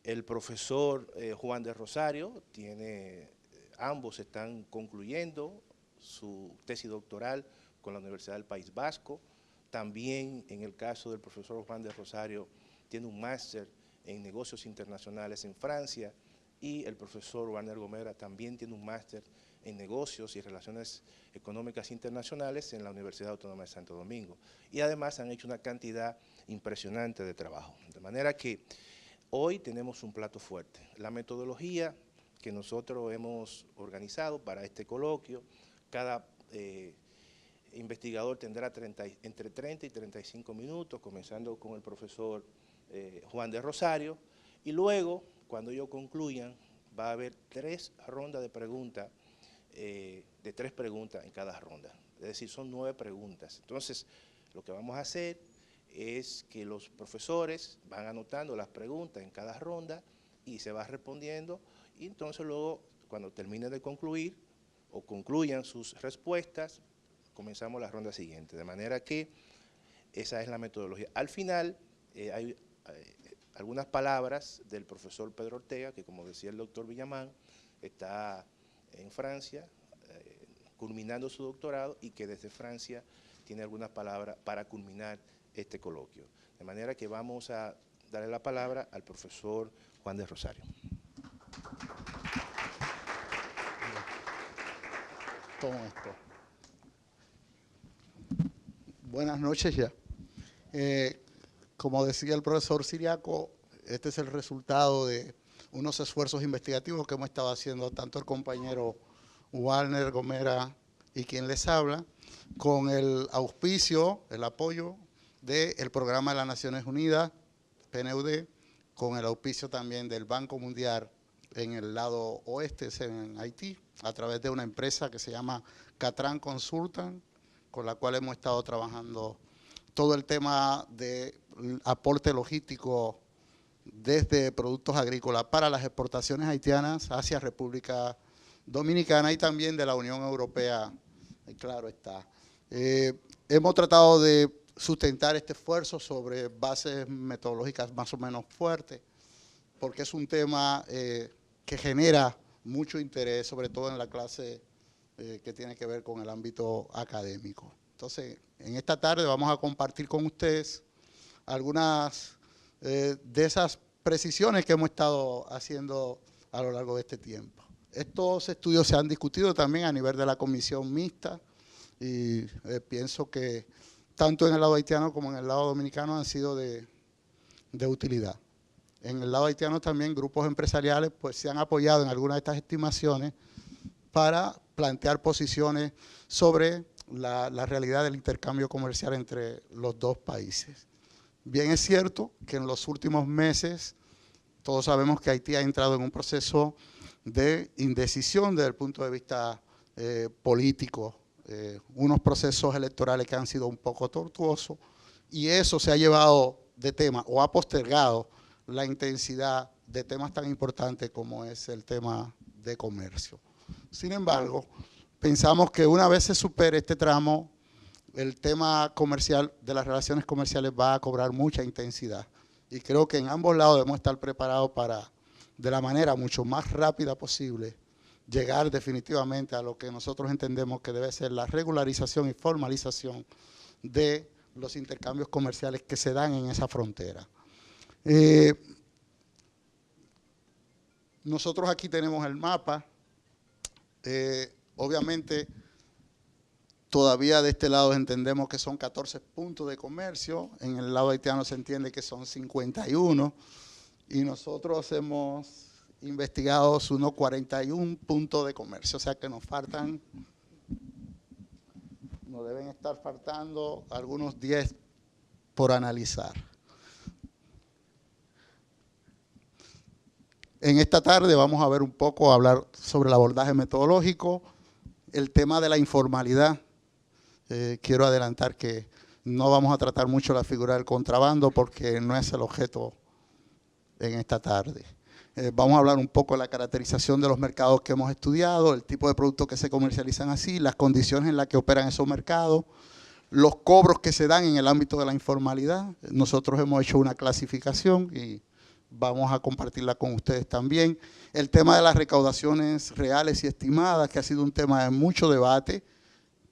El profesor Juan de Rosario ambos están concluyendo su tesis doctoral con la Universidad del País Vasco. También en el caso del profesor Juan de Rosario tiene un máster en negocios internacionales en Francia, y el profesor Warner Gomera también tiene un máster en negocios y relaciones económicas internacionales en la Universidad Autónoma de Santo Domingo. Y además han hecho una cantidad impresionante de trabajo. De manera que hoy tenemos un plato fuerte. La metodología que nosotros hemos organizado para este coloquio, cada investigador tendrá entre 30 y 35 minutos, comenzando con el profesor Juan de Rosario, y luego, cuando ellos concluyan, va a haber 3 rondas de preguntas, de 3 preguntas en cada ronda. Es decir, son 9 preguntas. Entonces, lo que vamos a hacer es que los profesores van anotando las preguntas en cada ronda y se va respondiendo, y entonces luego, cuando termine de concluir o concluyan sus respuestas, comenzamos la ronda siguiente. De manera que esa es la metodología. Al final hay algunas palabras del profesor Pedro Ortega, que, como decía el doctor Villamán, está en Francia culminando su doctorado, y que desde Francia tiene algunas palabras para culminar este coloquio. De manera que vamos a darle la palabra al profesor Juan de Rosario. Tomo esto. Buenas noches ya. Como decía el profesor Siriaco, este es el resultado de unos esfuerzos investigativos que hemos estado haciendo tanto el compañero Warner Gomera y quien les habla, con el auspicio, el apoyo del Programa de las Naciones Unidas, PNUD, con el auspicio también del Banco Mundial en el lado oeste, en Haití, a través de una empresa que se llama Catran Consultant, con la cual hemos estado trabajando todo el tema de aporte logístico desde productos agrícolas para las exportaciones haitianas hacia República Dominicana y también de la Unión Europea, claro está. Hemos tratado de sustentar este esfuerzo sobre bases metodológicas más o menos fuertes, porque es un tema que genera mucho interés, sobre todo en la clase que tiene que ver con el ámbito académico. Entonces, en esta tarde vamos a compartir con ustedes algunas de esas precisiones que hemos estado haciendo a lo largo de este tiempo. Estos estudios se han discutido también a nivel de la comisión mixta, y pienso que tanto en el lado haitiano como en el lado dominicano han sido de utilidad. En el lado haitiano también grupos empresariales pues se han apoyado en algunas de estas estimaciones para plantear posiciones sobre la realidad del intercambio comercial entre los dos países. Bien es cierto que en los últimos meses todos sabemos que Haití ha entrado en un proceso de indecisión desde el punto de vista político, unos procesos electorales que han sido un poco tortuosos, y eso se ha llevado de tema o ha postergado la intensidad de temas tan importantes como es el tema de comercio. Sin embargo, pensamos que una vez se supere este tramo, el tema comercial, de las relaciones comerciales, va a cobrar mucha intensidad. Y creo que en ambos lados debemos estar preparados para, de la manera mucho más rápida posible, llegar definitivamente a lo que nosotros entendemos que debe ser la regularización y formalización de los intercambios comerciales que se dan en esa frontera. Nosotros aquí tenemos el mapa. Obviamente, todavía de este lado entendemos que son 14 puntos de comercio, en el lado haitiano se entiende que son 51, y nosotros hemos investigado unos 41 puntos de comercio, o sea que nos deben estar faltando algunos 10 por analizar. En esta tarde vamos a ver un poco, hablar sobre el abordaje metodológico, el tema de la informalidad. Quiero adelantar que no vamos a tratar mucho la figura del contrabando porque no es el objeto en esta tarde. Vamos a hablar un poco de la caracterización de los mercados que hemos estudiado, el tipo de productos que se comercializan así, las condiciones en las que operan esos mercados, los cobros que se dan en el ámbito de la informalidad. Nosotros hemos hecho una clasificación y vamos a compartirla con ustedes también. El tema de las recaudaciones reales y estimadas, que ha sido un tema de mucho debate,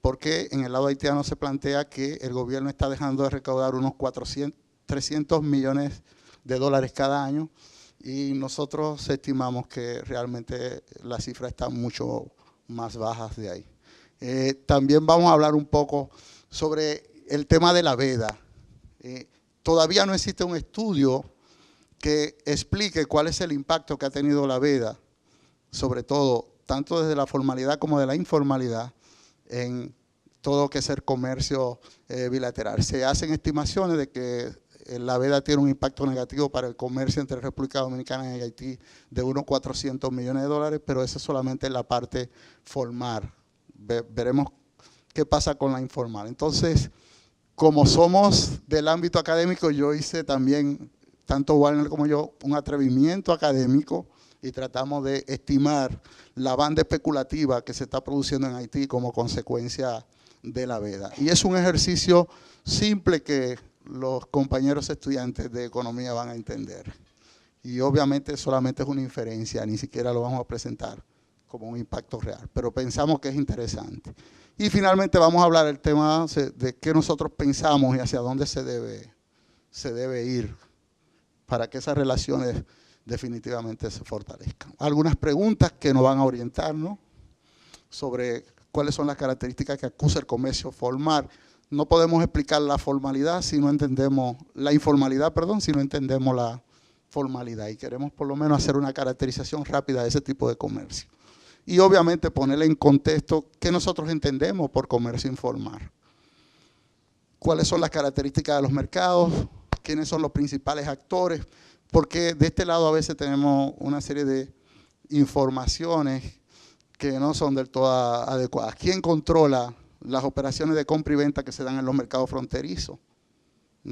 porque en el lado haitiano se plantea que el gobierno está dejando de recaudar unos 300 millones de dólares cada año, y nosotros estimamos que realmente las cifras están mucho más bajas de ahí. También vamos a hablar un poco sobre el tema de la veda. Todavía no existe un estudio que explique cuál es el impacto que ha tenido la veda, sobre todo, tanto desde la formalidad como de la informalidad, en todo lo que es el comercio bilateral. Se hacen estimaciones de que la veda tiene un impacto negativo para el comercio entre República Dominicana y Haití de unos 400 millones de dólares, pero eso solamente es la parte formal. Veremos qué pasa con la informal. Entonces, como somos del ámbito académico, yo hice también, tanto Warner como yo, un atrevimiento académico y tratamos de estimar la banda especulativa que se está produciendo en Haití como consecuencia de la veda. Y es un ejercicio simple que los compañeros estudiantes de economía van a entender. Y obviamente solamente es una inferencia, ni siquiera lo vamos a presentar como un impacto real, pero pensamos que es interesante. Y finalmente vamos a hablar del tema de qué nosotros pensamos y hacia dónde se debe ir para que esas relaciones definitivamente se fortalezcan. Algunas preguntas que nos van a orientarnos sobre cuáles son las características que acusa el comercio formal. No podemos explicar la formalidad si no entendemos, la informalidad, perdón, si no entendemos la formalidad, y queremos por lo menos hacer una caracterización rápida de ese tipo de comercio. Y obviamente ponerle en contexto qué nosotros entendemos por comercio informal. Cuáles son las características de los mercados, quiénes son los principales actores, porque de este lado a veces tenemos una serie de informaciones que no son del todo adecuadas. ¿Quién controla las operaciones de compra y venta que se dan en los mercados fronterizos?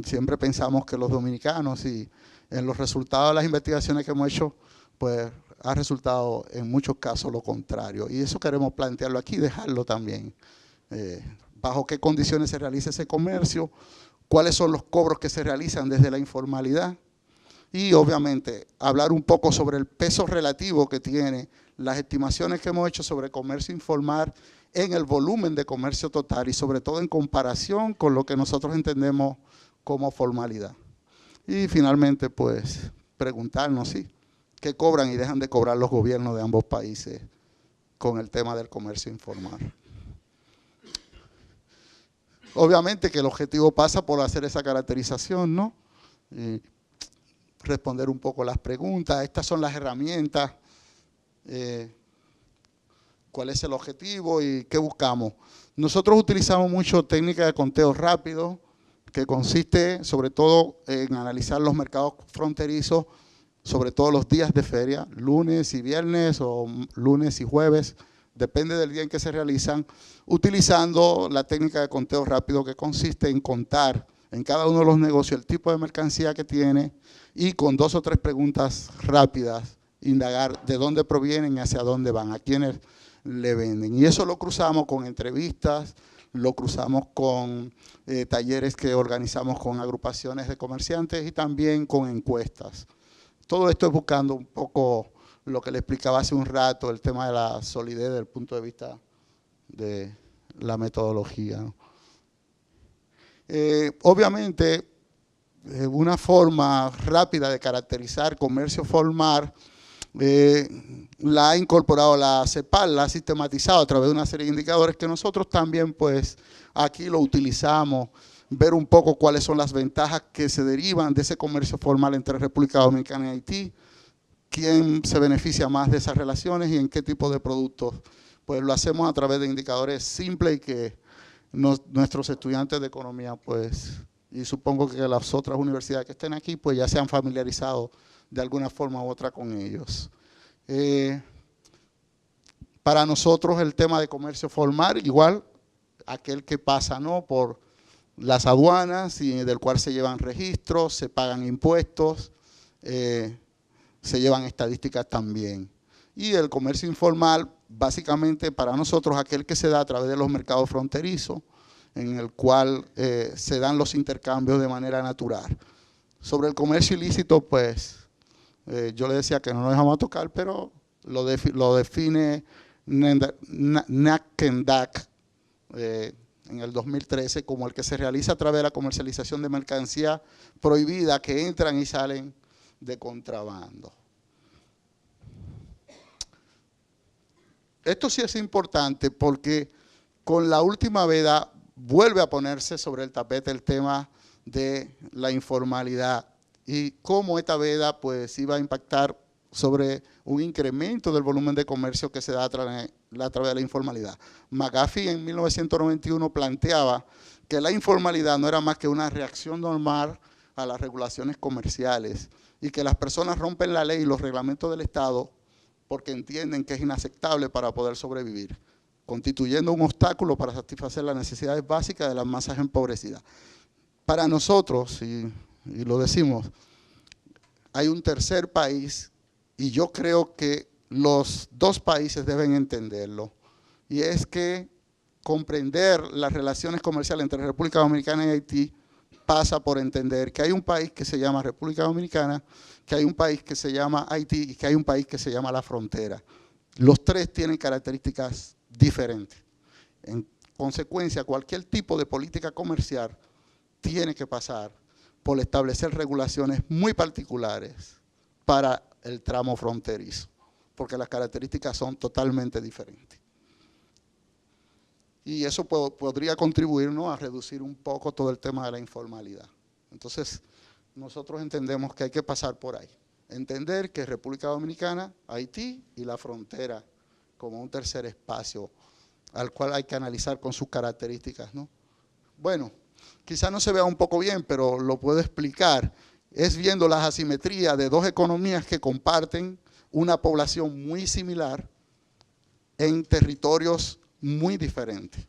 Siempre pensamos que los dominicanos, y en los resultados de las investigaciones que hemos hecho, pues ha resultado en muchos casos lo contrario. Y eso queremos plantearlo aquí, dejarlo también. Bajo qué condiciones se realiza ese comercio, cuáles son los cobros que se realizan desde la informalidad, y obviamente hablar un poco sobre el peso relativo que tiene las estimaciones que hemos hecho sobre comercio informal en el volumen de comercio total, y sobre todo en comparación con lo que nosotros entendemos como formalidad. Y finalmente, pues, preguntarnos, ¿sí?, qué cobran y dejan de cobrar los gobiernos de ambos países con el tema del comercio informal. Obviamente que el objetivo pasa por hacer esa caracterización, ¿no? Y responder un poco las preguntas. Estas son las herramientas. ¿Cuál es el objetivo y qué buscamos? Nosotros utilizamos mucho técnica de conteo rápido, que consiste sobre todo en analizar los mercados fronterizos, sobre todo los días de feria, lunes y viernes o lunes y jueves, depende del día en que se realizan, utilizando la técnica de conteo rápido, que consiste en contar en cada uno de los negocios el tipo de mercancía que tiene, y con 2 o 3 preguntas rápidas indagar de dónde provienen y hacia dónde van, a quiénes le venden. Y eso lo cruzamos con entrevistas, lo cruzamos con talleres que organizamos con agrupaciones de comerciantes y también con encuestas. Todo esto es buscando un poco lo que le explicaba hace un rato, el tema de la solidez desde el punto de vista de la metodología, ¿no? Obviamente, una forma rápida de caracterizar comercio formal la ha incorporado la CEPAL, la ha sistematizado a través de una serie de indicadores que nosotros también, pues, aquí lo utilizamos, ver un poco cuáles son las ventajas que se derivan de ese comercio formal entre República Dominicana y Haití, quién se beneficia más de esas relaciones y en qué tipo de productos. Pues lo hacemos a través de indicadores simples y que nuestros estudiantes de economía, pues, y supongo que las otras universidades que estén aquí, pues ya se han familiarizado de alguna forma u otra con ellos. Para nosotros el tema de comercio formal, igual aquel que pasa, ¿no?, por las aduanas y del cual se llevan registros, se pagan impuestos, se llevan estadísticas también. Y el comercio informal, básicamente para nosotros, aquel que se da a través de los mercados fronterizos, en el cual se dan los intercambios de manera natural. Sobre el comercio ilícito, pues, Yo le decía que no nos dejamos tocar, pero lo define NACENDAC en el 2013 como el que se realiza a través de la comercialización de mercancías prohibidas que entran y salen de contrabando. Esto sí es importante porque con la última veda vuelve a ponerse sobre el tapete el tema de la informalidad y cómo esta veda pues iba a impactar sobre un incremento del volumen de comercio que se da a través de la informalidad. McAfee en 1991 planteaba que la informalidad no era más que una reacción normal a las regulaciones comerciales y que las personas rompen la ley y los reglamentos del Estado porque entienden que es inaceptable para poder sobrevivir, constituyendo un obstáculo para satisfacer las necesidades básicas de las masas empobrecidas. Para nosotros, y lo decimos, hay un tercer país, y yo creo que los dos países deben entenderlo, y es que comprender las relaciones comerciales entre República Dominicana y Haití pasa por entender que hay un país que se llama República Dominicana, que hay un país que se llama Haití y que hay un país que se llama La Frontera. Los tres tienen características diferentes. En consecuencia, cualquier tipo de política comercial tiene que pasar por establecer regulaciones muy particulares para el tramo fronterizo, porque las características son totalmente diferentes. Y eso podría contribuir, ¿no?, a reducir un poco todo el tema de la informalidad. Entonces, nosotros entendemos que hay que pasar por ahí. Entender que República Dominicana, Haití y La Frontera como un tercer espacio al cual hay que analizar con sus características, ¿no? Bueno, quizás no se vea un poco bien, pero lo puedo explicar. Es viendo las asimetrías de dos economías que comparten una población muy similar en territorios muy diferentes.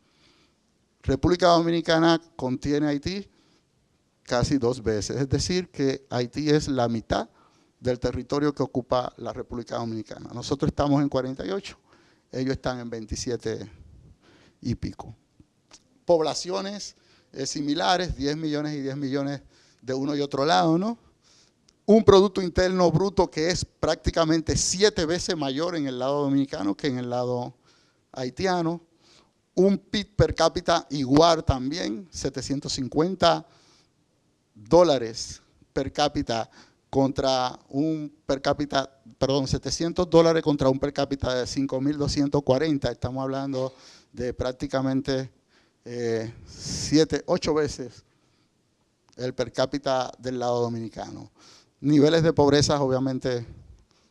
República Dominicana contiene a Haití casi 2 veces, es decir, que Haití es la mitad del territorio que ocupa la República Dominicana. Nosotros estamos en 48, ellos están en 27 y pico. Poblaciones similares, 10 millones y 10 millones de uno y otro lado, ¿no? Un Producto Interno Bruto que es prácticamente 7 veces mayor en el lado dominicano que en el lado haitiano. Un PIB per cápita igual también, $750 per cápita contra un per cápita, perdón, $700 contra un per cápita de 5.240. Estamos hablando de prácticamente 8 veces el per cápita del lado dominicano. Niveles de pobreza obviamente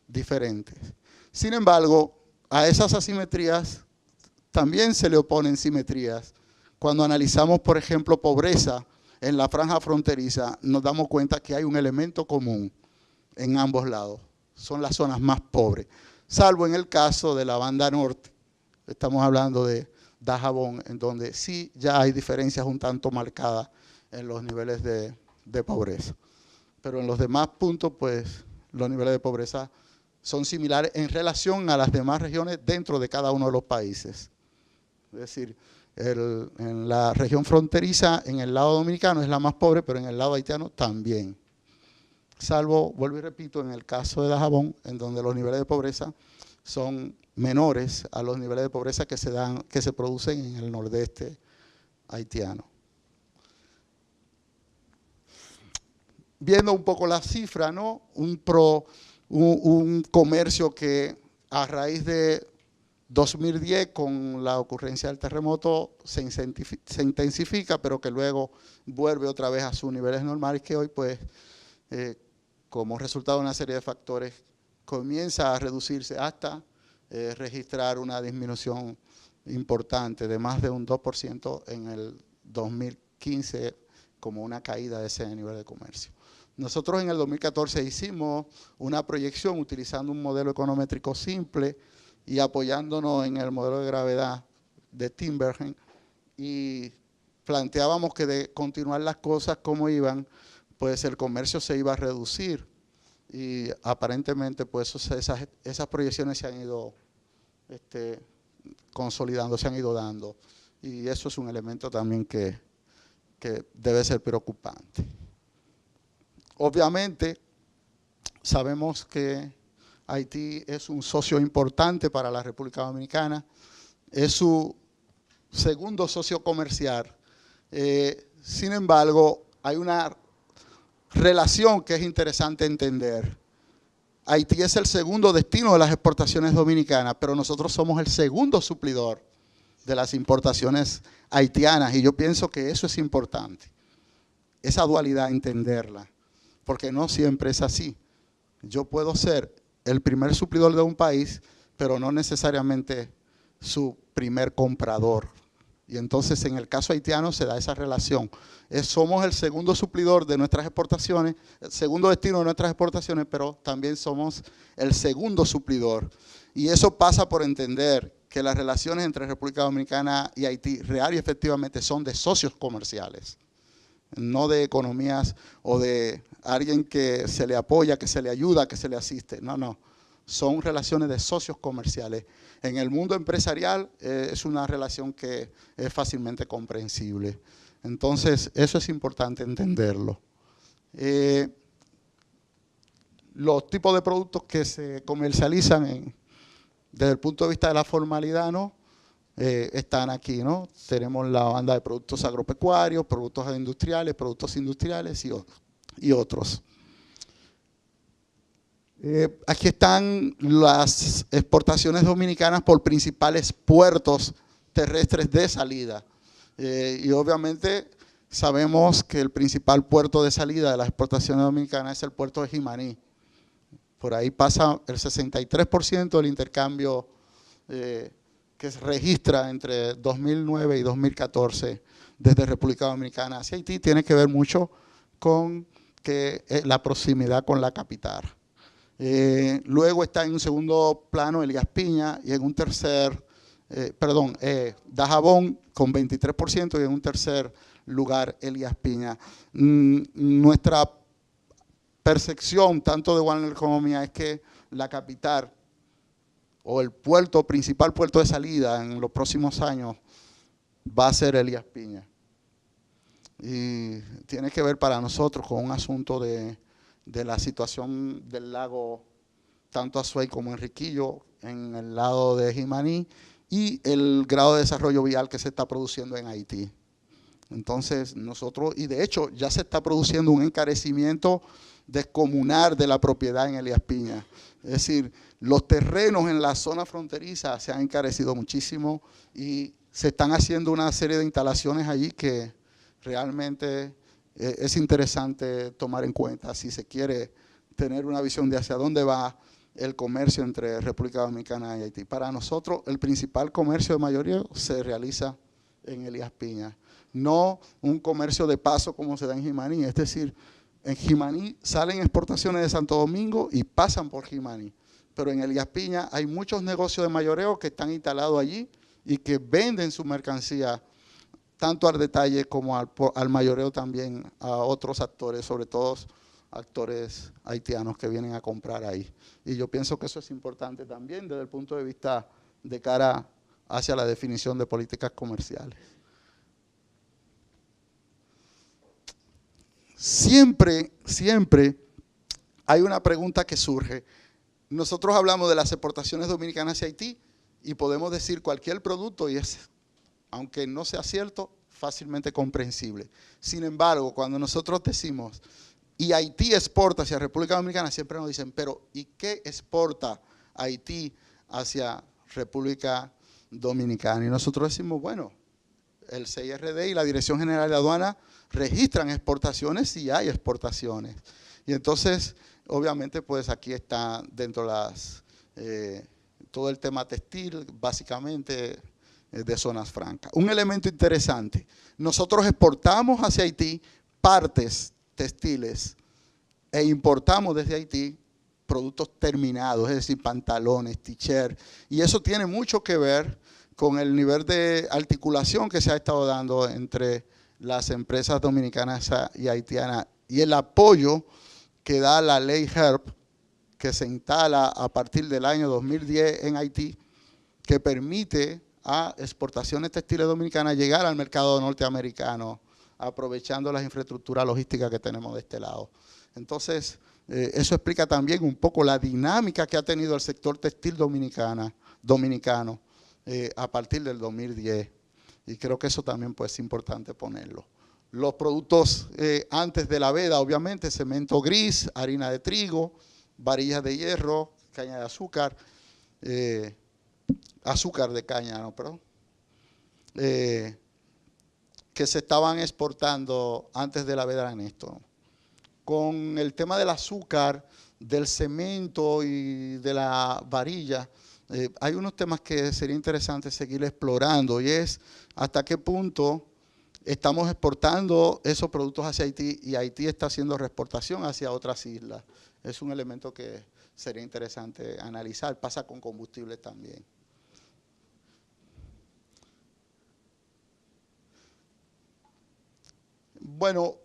diferentes. Sin embargo, a esas asimetrías también se le oponen simetrías. Cuando analizamos, por ejemplo, pobreza en la franja fronteriza, nos damos cuenta que hay un elemento común en ambos lados. Son las zonas más pobres, salvo en el caso de la banda norte. Estamos hablando de Dajabón, en donde sí ya hay diferencias un tanto marcadas en los niveles de pobreza. Pero en los demás puntos, pues, los niveles de pobreza son similares en relación a las demás regiones dentro de cada uno de los países. Es decir, en la región fronteriza, en el lado dominicano es la más pobre, pero en el lado haitiano también. Salvo, vuelvo y repito, en el caso de Dajabón, en donde los niveles de pobreza son menores a los niveles de pobreza que se producen en el nordeste haitiano. Viendo un poco la cifra, ¿no? Un comercio que a raíz de 2010, con la ocurrencia del terremoto, se intensifica, pero que luego vuelve otra vez a sus niveles normales, que hoy, pues, como resultado de una serie de factores, comienza a reducirse hasta registrar una disminución importante de más de un 2% en el 2015, como una caída de ese nivel de comercio. Nosotros en el 2014 hicimos una proyección utilizando un modelo econométrico simple y apoyándonos en el modelo de gravedad de Tinbergen, y planteábamos que de continuar las cosas como iban, pues el comercio se iba a reducir, y aparentemente pues esas proyecciones se han ido consolidando, se han ido dando, y eso es un elemento también que debe ser preocupante. Obviamente, sabemos que Haití es un socio importante para la República Dominicana, es su segundo socio comercial. Sin embargo, hay una relación que es interesante entender. Haití es el segundo destino de las exportaciones dominicanas, pero nosotros somos el segundo suplidor de las importaciones haitianas, y yo pienso que eso es importante, esa dualidad entenderla, porque no siempre es así. Yo puedo ser el primer suplidor de un país, pero no necesariamente su primer comprador. Y entonces en el caso haitiano se da esa relación. Somos el segundo suplidor de nuestras exportaciones, el segundo destino de nuestras exportaciones, pero también somos el segundo suplidor. Y eso pasa por entender que las relaciones entre República Dominicana y Haití real y efectivamente son de socios comerciales, no de economías o de alguien que se le apoya, que se le ayuda, que se le asiste. No, no. Son relaciones de socios comerciales. En el mundo empresarial es una relación que es fácilmente comprensible. Entonces, eso es importante entenderlo. Los tipos de productos que se comercializan desde el punto de vista de la formalidad, ¿no? Están aquí, ¿no? Tenemos la banda de productos agropecuarios, productos industriales y otros. Aquí están las exportaciones dominicanas por principales puertos terrestres de salida. Y obviamente sabemos que el principal puerto de salida de las exportaciones dominicanas es el puerto de Jimaní. Por ahí pasa el 63% del intercambio que se registra entre 2009 y 2014 desde República Dominicana hacia Haití. Tiene que ver mucho con la proximidad con la capital. Luego está en un segundo plano Elías Piña y en un tercer, Dajabón con 23% y en un tercer lugar Elías Piña. Nuestra percepción tanto de Warner como mía es que la capital o el principal puerto de salida en los próximos años va a ser Elías Piña. Y tiene que ver para nosotros con un asunto de la situación del lago, tanto Azuay como Enriquillo, en el lado de Jimaní, y el grado de desarrollo vial que se está produciendo en Haití. Entonces nosotros, y de hecho ya se está produciendo un encarecimiento descomunal de la propiedad en Elías Piña. Es decir, los terrenos en la zona fronteriza se han encarecido muchísimo y se están haciendo una serie de instalaciones allí que realmente es interesante tomar en cuenta si se quiere tener una visión de hacia dónde va el comercio entre República Dominicana y Haití. Para nosotros el principal comercio de mayoreo se realiza en Elías Piña, no un comercio de paso como se da en Jimaní. Es decir, en Jimaní salen exportaciones de Santo Domingo y pasan por Jimaní, pero en Elías Piña hay muchos negocios de mayoreo que están instalados allí y que venden su mercancía tanto al detalle como al mayoreo también a otros actores, sobre todo actores haitianos que vienen a comprar ahí. Y yo pienso que eso es importante también desde el punto de vista de cara hacia la definición de políticas comerciales. Siempre hay una pregunta que surge. Nosotros hablamos de las exportaciones dominicanas hacia Haití y podemos decir cualquier producto y es, aunque no sea cierto, fácilmente comprensible. Sin embargo, cuando nosotros decimos, y Haití exporta hacia República Dominicana, siempre nos dicen, pero ¿y qué exporta Haití hacia República Dominicana? Y nosotros decimos, bueno, el CIRD y la Dirección General de Aduana registran exportaciones y hay exportaciones. Y entonces, obviamente, pues aquí está dentro todo el tema textil, básicamente de zonas francas. Un elemento interesante, nosotros exportamos hacia Haití partes textiles e importamos desde Haití productos terminados, es decir, pantalones, t-shirt, y eso tiene mucho que ver con el nivel de articulación que se ha estado dando entre las empresas dominicanas y haitianas y el apoyo que da la ley HERP, que se instala a partir del año 2010 en Haití, que permite a exportaciones textiles dominicanas llegar al mercado norteamericano, aprovechando las infraestructuras logísticas que tenemos de este lado. Entonces, Eso explica también un poco la dinámica que ha tenido el sector textil dominicano a partir del 2010. Y creo que eso también pues, es importante ponerlo. Los productos antes de la veda, obviamente, cemento gris, harina de trigo, varillas de hierro, caña de azúcar, azúcar de caña, no, perdón, que se estaban exportando antes de la veda en esto. Con el tema del azúcar, del cemento y de la varilla, hay unos temas que sería interesante seguir explorando, y es hasta qué punto estamos exportando esos productos hacia Haití y Haití está haciendo reexportación hacia otras islas. Es un elemento que sería interesante analizar. Pasa con combustible también. Bueno,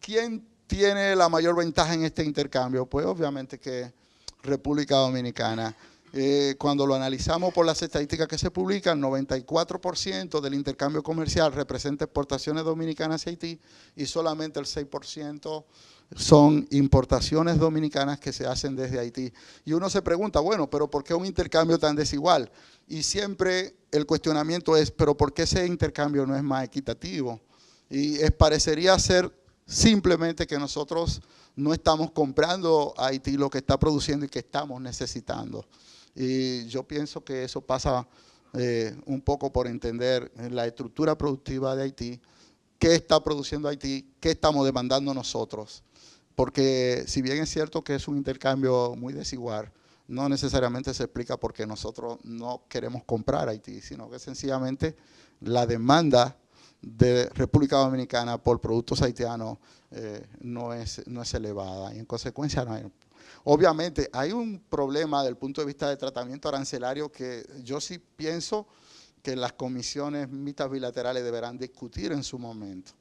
¿quién tiene la mayor ventaja en este intercambio? Pues obviamente que República Dominicana. Cuando lo analizamos por las estadísticas que se publican, 94% del intercambio comercial representa exportaciones dominicanas hacia Haití y solamente el 6% son importaciones dominicanas que se hacen desde Haití. Y uno se pregunta, bueno, pero ¿por qué un intercambio tan desigual? Y siempre el cuestionamiento es, ¿pero por qué ese intercambio no es más equitativo? Y parecería ser simplemente que nosotros no estamos comprando a Haití lo que está produciendo y que estamos necesitando. Y yo pienso que eso pasa un poco por entender la estructura productiva de Haití, qué está produciendo Haití, qué estamos demandando nosotros. Porque si bien es cierto que es un intercambio muy desigual, no necesariamente se explica porque nosotros no queremos comprar Haití, sino que sencillamente la demanda de República Dominicana por productos haitianos no es elevada y en consecuencia no hay. Obviamente hay un problema desde el punto de vista de tratamiento arancelario que yo sí pienso que las comisiones mixtas bilaterales deberán discutir en su momento.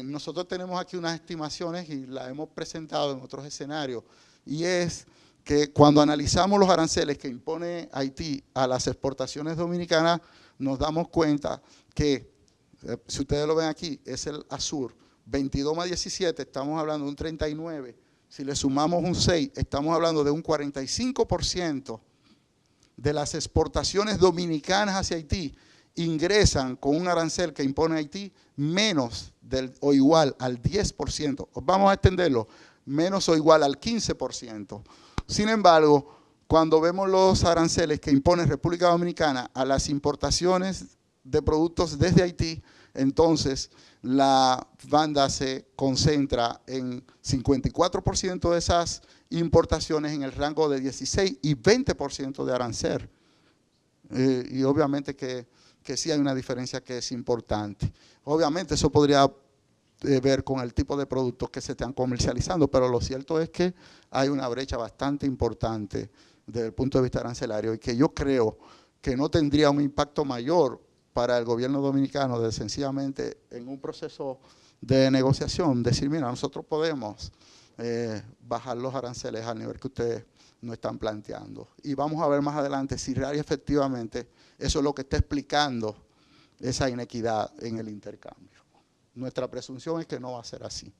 Nosotros tenemos aquí unas estimaciones y las hemos presentado en otros escenarios, y es que cuando analizamos los aranceles que impone Haití a las exportaciones dominicanas, nos damos cuenta que, si ustedes lo ven aquí, es el azul, 22 más 17, estamos hablando de un 39, si le sumamos un 6, estamos hablando de un 45% de las exportaciones dominicanas hacia Haití ingresan con un arancel que impone Haití menos o igual al 10%, vamos a extenderlo, menos o igual al 15%. Sin embargo, cuando vemos los aranceles que impone República Dominicana a las importaciones de productos desde Haití, entonces la banda se concentra en 54% de esas importaciones en el rango de 16 y 20% de arancel. Y obviamente que sí hay una diferencia que es importante. Obviamente eso podría ver con el tipo de productos que se están comercializando, pero lo cierto es que hay una brecha bastante importante desde el punto de vista arancelario y que yo creo que no tendría un impacto mayor para el gobierno dominicano de sencillamente en un proceso de negociación decir, mira, nosotros podemos bajar los aranceles al nivel que ustedes nos están planteando. Y vamos a ver más adelante si realmente efectivamente eso es lo que está explicando esa inequidad en el intercambio. Nuestra presunción es que no va a ser así.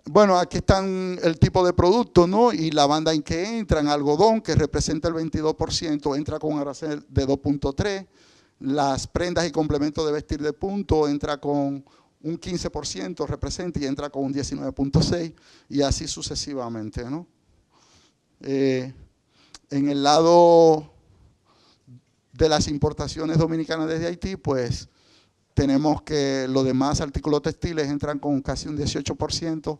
Bueno, aquí están el tipo de producto, ¿no? Y la banda en que entran, algodón, que representa el 22%, entra con un arancel de 2.3. Las prendas y complementos de vestir de punto entra con un 15%, representa y entra con un 19.6, y así sucesivamente, ¿no? En el lado de las importaciones dominicanas desde Haití, pues tenemos que los demás artículos textiles entran con casi un 18%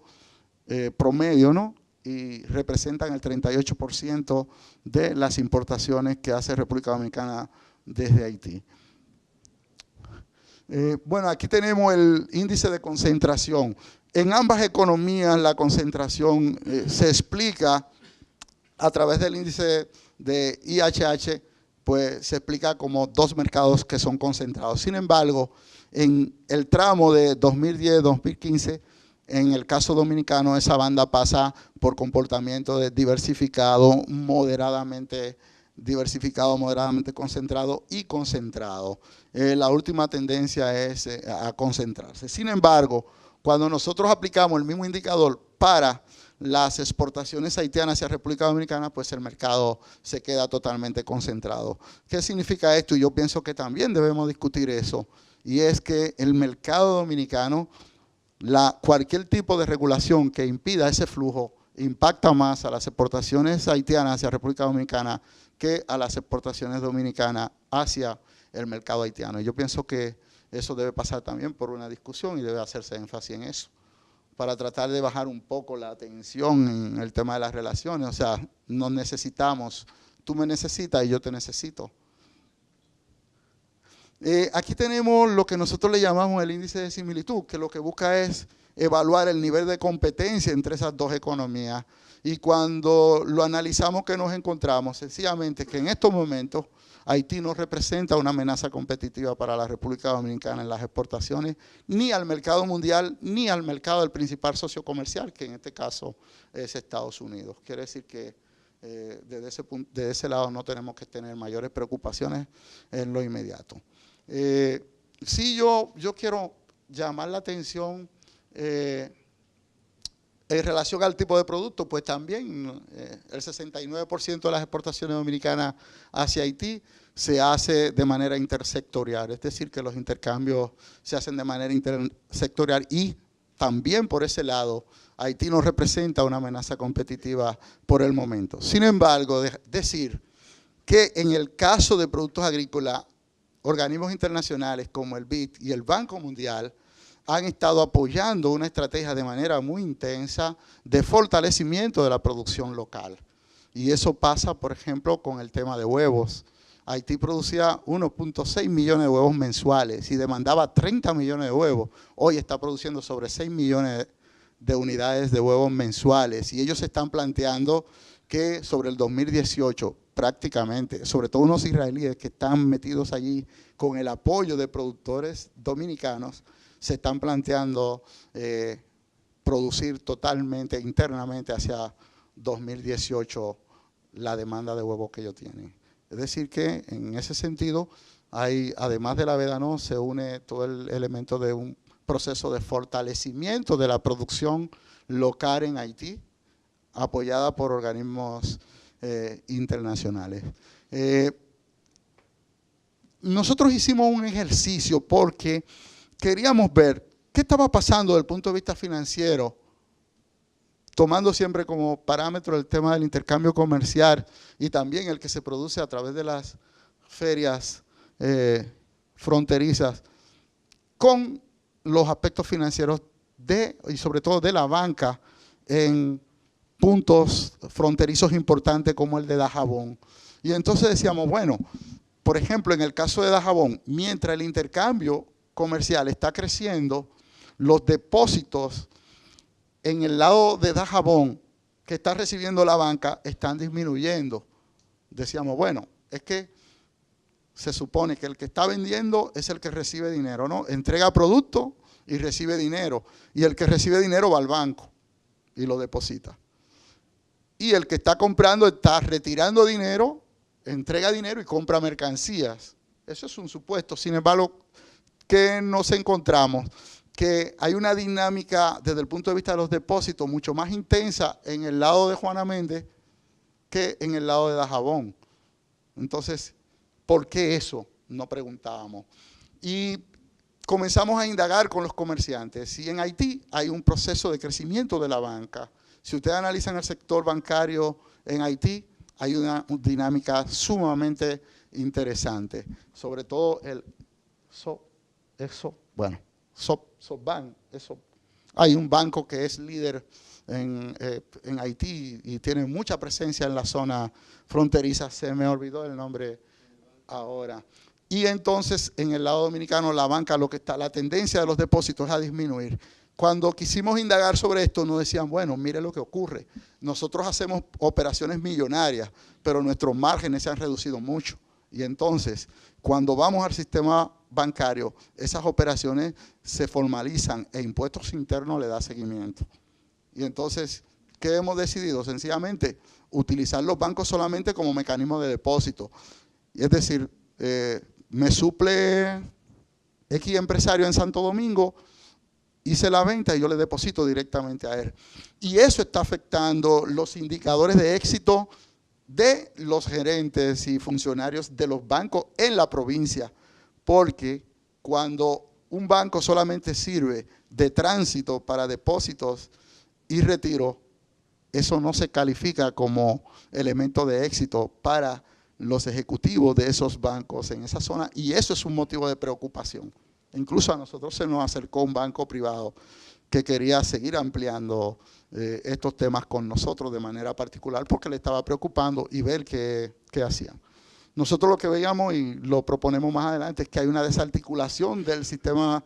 promedio, ¿no? Y representan el 38% de las importaciones que hace República Dominicana desde Haití. Bueno, aquí tenemos el índice de concentración. En ambas economías la concentración se explica a través del índice de IHH, pues se explica como dos mercados que son concentrados. Sin embargo, en el tramo de 2010-2015, en el caso dominicano, esa banda pasa por comportamiento de diversificado, moderadamente concentrado y concentrado. La última tendencia es a concentrarse. Sin embargo, Cuando nosotros aplicamos el mismo indicador para las exportaciones haitianas hacia República Dominicana, pues el mercado se queda totalmente concentrado. ¿Qué significa esto? Y yo pienso que también debemos discutir eso, y es que el mercado dominicano, cualquier tipo de regulación que impida ese flujo, impacta más a las exportaciones haitianas hacia República Dominicana que a las exportaciones dominicanas hacia el mercado haitiano. Y yo pienso que eso debe pasar también por una discusión y debe hacerse énfasis en eso, para tratar de bajar un poco la tensión en el tema de las relaciones. O sea, nos necesitamos, tú me necesitas y yo te necesito. Aquí tenemos lo que nosotros le llamamos el índice de similitud, que lo que busca es evaluar el nivel de competencia entre esas dos economías. Y cuando lo analizamos, ¿qué nos encontramos? Sencillamente que en estos momentos Haití no representa una amenaza competitiva para la República Dominicana en las exportaciones, ni al mercado mundial, ni al mercado del principal socio comercial, que en este caso es Estados Unidos. Quiere decir que desde ese lado no tenemos que tener mayores preocupaciones en lo inmediato. Sí, yo quiero llamar la atención en relación al tipo de producto, pues también el 69% de las exportaciones dominicanas hacia Haití se hace de manera intersectorial, es decir, que los intercambios se hacen de manera intersectorial, y también por ese lado Haití no representa una amenaza competitiva por el momento. Sin embargo, decir que en el caso de productos agrícolas, organismos internacionales como el BID y el Banco Mundial han estado apoyando una estrategia de manera muy intensa de fortalecimiento de la producción local. Y eso pasa, por ejemplo, con el tema de huevos. Haití producía 1.6 millones de huevos mensuales y demandaba 30 millones de huevos. Hoy está produciendo sobre 6 millones de unidades de huevos mensuales. Y ellos se están planteando que sobre el 2018, prácticamente, sobre todo unos israelíes que están metidos allí con el apoyo de productores dominicanos, se están planteando producir totalmente, internamente hacia 2018 la demanda de huevos que ellos tienen. Es decir que en ese sentido, además de la veda, se une todo el elemento de un proceso de fortalecimiento de la producción local en Haití, apoyada por organismos internacionales. Nosotros hicimos un ejercicio porque queríamos ver qué estaba pasando desde el punto de vista financiero, tomando siempre como parámetro el tema del intercambio comercial y también el que se produce a través de las ferias fronterizas, con los aspectos financieros y sobre todo de la banca en puntos fronterizos importantes como el de Dajabón. Y entonces decíamos, bueno, por ejemplo, en el caso de Dajabón, mientras el intercambio comercial está creciendo, los depósitos en el lado de Dajabón que está recibiendo la banca están disminuyendo. Decíamos, bueno, es que se supone que el que está vendiendo es el que recibe dinero, ¿no? Entrega producto y recibe dinero. Y el que recibe dinero va al banco y lo deposita. Y el que está comprando está retirando dinero, entrega dinero y compra mercancías. Eso es un supuesto. Sin embargo, ¿qué nos encontramos? Que hay una dinámica desde el punto de vista de los depósitos mucho más intensa en el lado de Juana Méndez que en el lado de Dajabón. Entonces, ¿por qué eso? Nos preguntábamos. Y comenzamos a indagar con los comerciantes. Y en Haití hay un proceso de crecimiento de la banca. Si ustedes analizan el sector bancario en Haití, hay una dinámica sumamente interesante. Sobre todo SoftBank. Hay un banco que es líder en Haití y tiene mucha presencia en la zona fronteriza. Se me olvidó el nombre ahora. Y entonces, en el lado dominicano, la banca, la tendencia de los depósitos es a disminuir. Cuando quisimos indagar sobre esto, nos decían, bueno, mire lo que ocurre. Nosotros hacemos operaciones millonarias, pero nuestros márgenes se han reducido mucho. Y entonces, cuando vamos al sistema bancario, esas operaciones se formalizan e Impuestos Internos le da seguimiento. Y entonces, ¿qué hemos decidido? Sencillamente, utilizar los bancos solamente como mecanismo de depósito. Y es decir, me suple X empresario en Santo Domingo hice la venta y yo le deposito directamente a él. Y eso está afectando los indicadores de éxito de los gerentes y funcionarios de los bancos en la provincia, porque cuando un banco solamente sirve de tránsito para depósitos y retiro, eso no se califica como elemento de éxito para los ejecutivos de esos bancos en esa zona, y eso es un motivo de preocupación. Incluso a nosotros se nos acercó un banco privado que quería seguir ampliando estos temas con nosotros de manera particular porque le estaba preocupando y ver qué hacían. Nosotros lo que veíamos, y lo proponemos más adelante, es que hay una desarticulación del sistema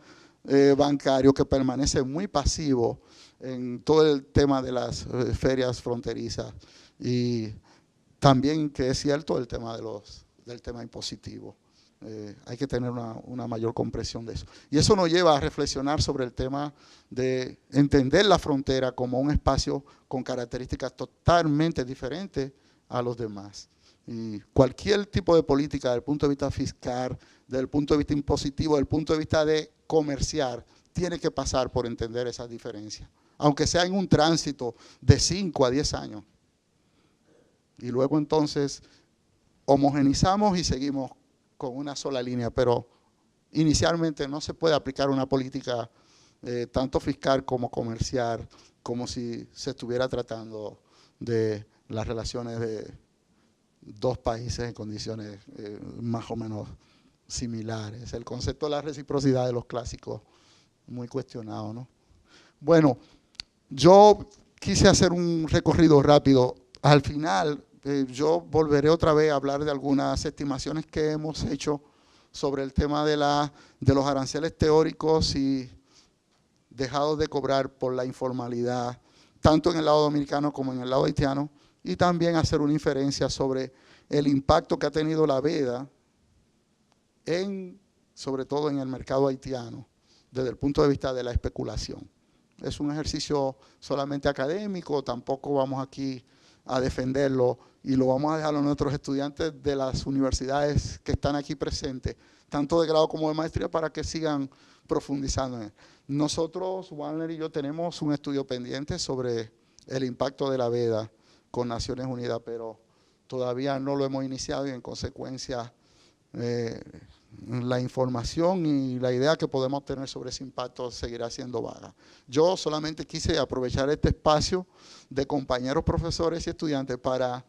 bancario que permanece muy pasivo en todo el tema de las ferias fronterizas, y también que es cierto el tema del tema impositivo. Hay que tener una mayor comprensión de eso. Y eso nos lleva a reflexionar sobre el tema de entender la frontera como un espacio con características totalmente diferentes a los demás. Y cualquier tipo de política, desde el punto de vista fiscal, desde el punto de vista impositivo, desde el punto de vista de comerciar, tiene que pasar por entender esas diferencias, aunque sea en un tránsito de 5 a 10 años. Y luego entonces homogenizamos y seguimos con una sola línea, pero inicialmente no se puede aplicar una política tanto fiscal como comercial, como si se estuviera tratando de las relaciones de dos países en condiciones más o menos similares. El concepto de la reciprocidad de los clásicos, muy cuestionado, ¿no? Bueno, yo quise hacer un recorrido rápido. Al final, yo volveré otra vez a hablar de algunas estimaciones que hemos hecho sobre el tema de los aranceles teóricos y dejados de cobrar por la informalidad, tanto en el lado dominicano como en el lado haitiano, y también hacer una inferencia sobre el impacto que ha tenido la veda, sobre todo en el mercado haitiano, desde el punto de vista de la especulación. Es un ejercicio solamente académico, tampoco vamos aquí a defenderlo, y lo vamos a dejar a nuestros estudiantes de las universidades que están aquí presentes, tanto de grado como de maestría, para que sigan profundizando en él. Nosotros, Walner y yo, tenemos un estudio pendiente sobre el impacto de la veda con Naciones Unidas, pero todavía no lo hemos iniciado, y en consecuencia la información y la idea que podemos tener sobre ese impacto seguirá siendo vaga. Yo solamente quise aprovechar este espacio de compañeros, profesores y estudiantes para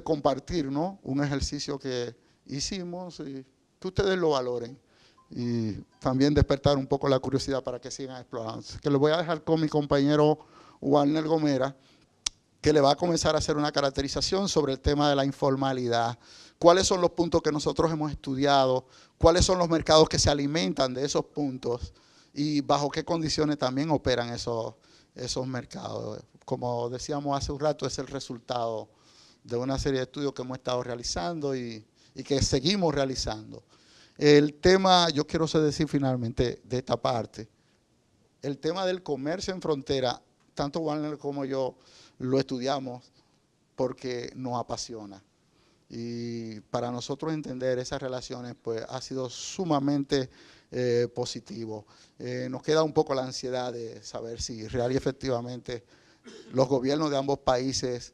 compartir, ¿no?, un ejercicio que hicimos y que ustedes lo valoren, y también despertar un poco la curiosidad para que sigan explorando. Que lo voy a dejar con mi compañero Walner Gomera, que le va a comenzar a hacer una caracterización sobre el tema de la informalidad, cuáles son los puntos que nosotros hemos estudiado, cuáles son los mercados que se alimentan de esos puntos y bajo qué condiciones también operan esos mercados. Como decíamos hace un rato, es el resultado de una serie de estudios que hemos estado realizando y que seguimos realizando. El tema, yo quiero decir finalmente de esta parte, el tema del comercio en frontera, tanto Walner como yo lo estudiamos porque nos apasiona. Y para nosotros entender esas relaciones, pues ha sido sumamente positivo. Nos queda un poco la ansiedad de saber si real y efectivamente los gobiernos de ambos países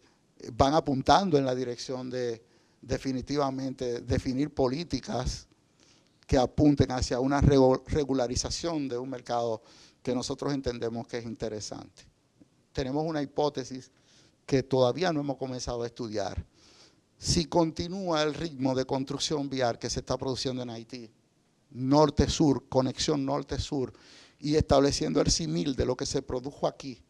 van apuntando en la dirección de definitivamente definir políticas que apunten hacia una regularización de un mercado que nosotros entendemos que es interesante. Tenemos una hipótesis que todavía no hemos comenzado a estudiar. Si continúa el ritmo de construcción vial que se está produciendo en Haití, norte-sur, conexión norte-sur, y estableciendo el símil de lo que se produjo aquí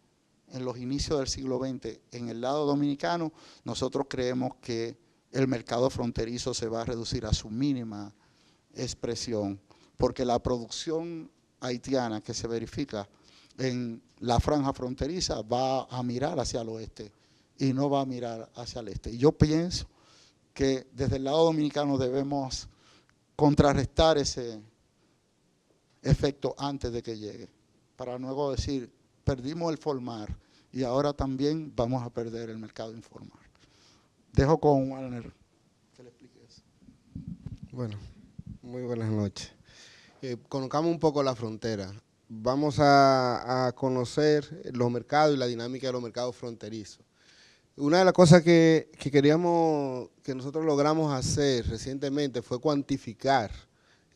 en los inicios del siglo XX en el lado dominicano, nosotros creemos que el mercado fronterizo se va a reducir a su mínima expresión, porque la producción haitiana que se verifica en la franja fronteriza va a mirar hacia el oeste y no va a mirar hacia el este. Y yo pienso que desde el lado dominicano debemos contrarrestar ese efecto antes de que llegue, para luego decir, perdimos el formal y ahora también vamos a perder el mercado informal. Dejo con Walner que le explique eso. Bueno, muy buenas noches. Conozcamos un poco la frontera. vamos a conocer los mercados y la dinámica de los mercados fronterizos. Una de las cosas que nosotros logramos hacer recientemente fue cuantificar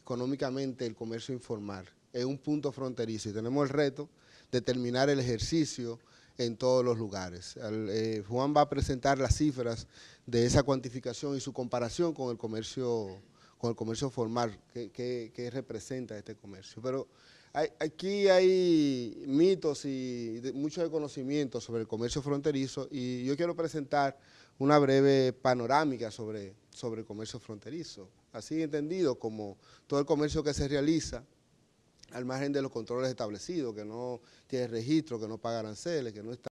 económicamente el comercio informal en un punto fronterizo y tenemos el reto de terminar el ejercicio en todos los lugares. Juan va a presentar las cifras de esa cuantificación y su comparación con el comercio formal que representa este comercio. Pero aquí hay mitos y mucho desconocimiento sobre el comercio fronterizo y yo quiero presentar una breve panorámica sobre el comercio fronterizo, así entendido como todo el comercio que se realiza al margen de los controles establecidos, que no tiene registro, que no paga aranceles, que no está